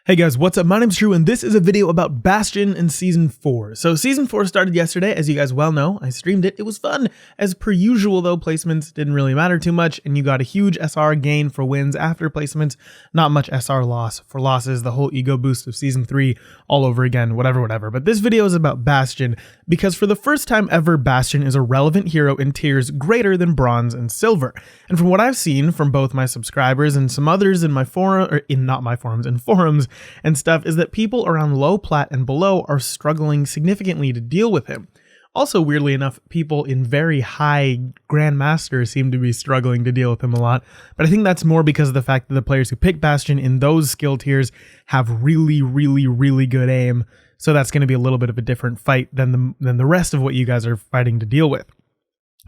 Hey guys, what's up? My name's True, and this is a video about Bastion in Season 4. So Season 4 started yesterday, as you guys well know. I streamed it. It was fun. As per usual, though, placements didn't really matter too much, and you got a huge SR gain for wins after placements, not much SR loss for losses, the whole ego boost of Season 3 all over again, whatever. But this video is about Bastion, because for the first time ever, Bastion is a relevant hero in tiers greater than Bronze and Silver. And from what I've seen from both my subscribers and some others in my forum, or in not my forums, in forums, and stuff, is that people around low plat and below are struggling significantly to deal with him. Also, weirdly enough, people in very high Grandmaster seem to be struggling to deal with him a lot, but I think that's more because of the fact that the players who pick Bastion in those skill tiers have really good aim, so that's going to be a little bit of a different fight than the rest of what you guys are fighting to deal with.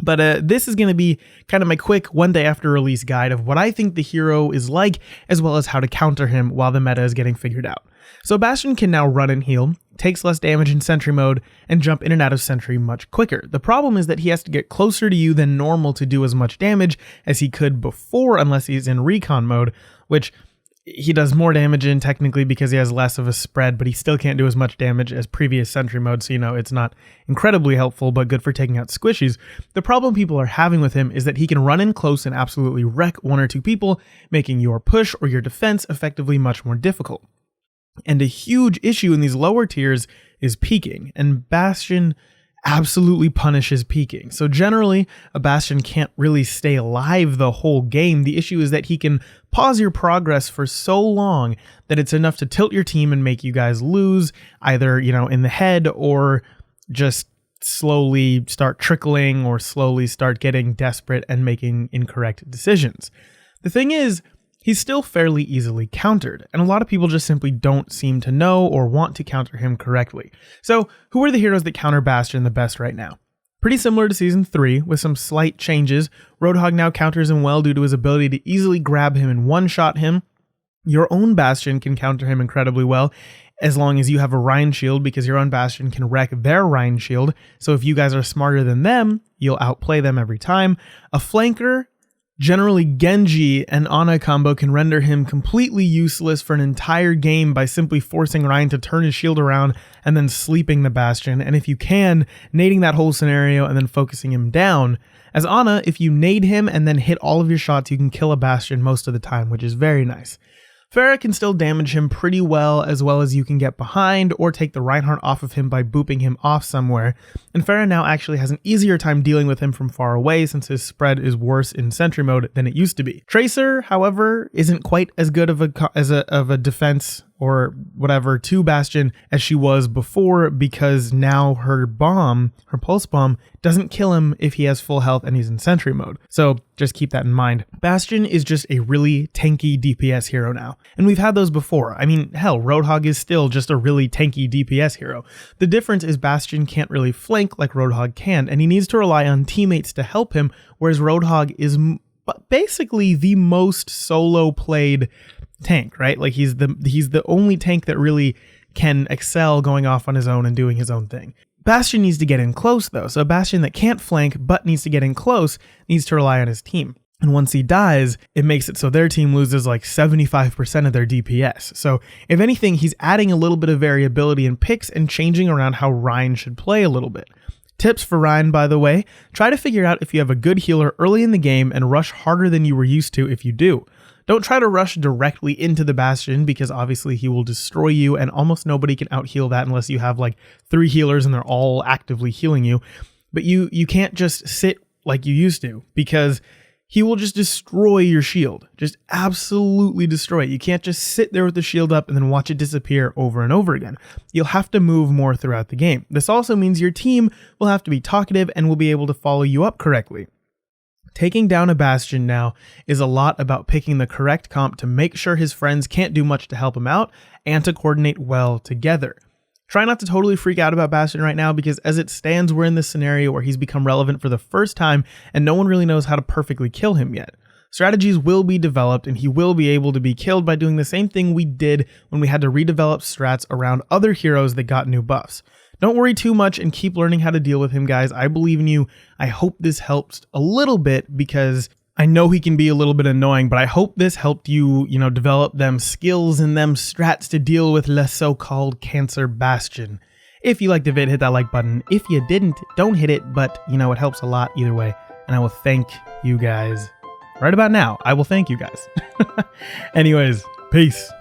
But this is going to be kind of my quick one day after release guide of what I think the hero is like, as well as how to counter him while the meta is getting figured out. So Bastion can now run and heal, takes less damage in sentry mode, and jump in and out of sentry much quicker. The problem is that he has to get closer to you than normal to do as much damage as he could before, unless he's in recon mode, which he does more damage in technically because he has less of a spread, but he still can't do as much damage as previous sentry mode, so it's not incredibly helpful, but good for taking out squishies. The problem people are having with him is that he can run in close and absolutely wreck one or two people, making your push or your defense effectively much more difficult. And a huge issue in these lower tiers is peeking, and Bastion absolutely punishes peeking. So generally, a Bastion can't really stay alive the whole game. The issue is that he can pause your progress for so long that it's enough to tilt your team and make you guys lose, either, in the head, or just slowly start trickling or slowly start getting desperate and making incorrect decisions. The thing is, he's still fairly easily countered, and a lot of people just simply don't seem to know or want to counter him correctly. So, who are the heroes that counter Bastion the best right now? Pretty similar to Season 3, with some slight changes. Roadhog now counters him well due to his ability to easily grab him and one-shot him. Your own Bastion can counter him incredibly well, as long as you have a Rhine shield, because your own Bastion can wreck their Rhine shield, so if you guys are smarter than them, you'll outplay them every time. A flanker, generally Genji and Ana combo, can render him completely useless for an entire game by simply forcing Ryan to turn his shield around and then sleeping the Bastion, and if you can, nading that whole scenario and then focusing him down. As Ana, if you nade him and then hit all of your shots, you can kill a Bastion most of the time, which is very nice. Pharah can still damage him pretty well as you can get behind or take the Reinhardt off of him by booping him off somewhere, and Pharah now actually has an easier time dealing with him from far away since his spread is worse in sentry mode than it used to be. Tracer, however, isn't quite as good of a defense or whatever to Bastion as she was before, because now her pulse bomb, doesn't kill him if he has full health and he's in sentry mode. So just keep that in mind. Bastion is just a really tanky DPS hero now, and we've had those before. I mean, hell, Roadhog is still just a really tanky DPS hero. The difference is Bastion can't really flank like Roadhog can, and he needs to rely on teammates to help him, whereas Roadhog is basically the most solo played tank, right? Like he's the only tank that really can excel going off on his own and doing his own thing. Bastion needs to get in close though, so a Bastion that can't flank but needs to get in close needs to rely on his team. And once he dies, it makes it so their team loses like 75% of their DPS. So if anything, he's adding a little bit of variability in picks and changing around how Ryan should play a little bit. Tips for Ryan, by the way: try to figure out if you have a good healer early in the game and rush harder than you were used to if you do. Don't try to rush directly into the Bastion, because obviously he will destroy you, and almost nobody can out-heal that unless you have like 3 healers and they're all actively healing you. But you can't just sit like you used to, because he will just destroy your shield. Just absolutely destroy it. You can't just sit there with the shield up and then watch it disappear over and over again. You'll have to move more throughout the game. This also means your team will have to be talkative and will be able to follow you up correctly. Taking down a Bastion now is a lot about picking the correct comp to make sure his friends can't do much to help him out and to coordinate well together. Try not to totally freak out about Bastion right now, because as it stands, we're in this scenario where he's become relevant for the first time and no one really knows how to perfectly kill him yet. Strategies will be developed and he will be able to be killed by doing the same thing we did when we had to redevelop strats around other heroes that got new buffs. Don't worry too much and keep learning how to deal with him, guys. I believe in you. I hope this helps a little bit, because I know he can be a little bit annoying, but I hope this helped you, develop them skills and them strats to deal with the so-called cancer Bastion. If you liked the vid, hit that like button. If you didn't, don't hit it, but it helps a lot either way. And I will thank you guys. Right about now, I will thank you guys. Anyways, peace.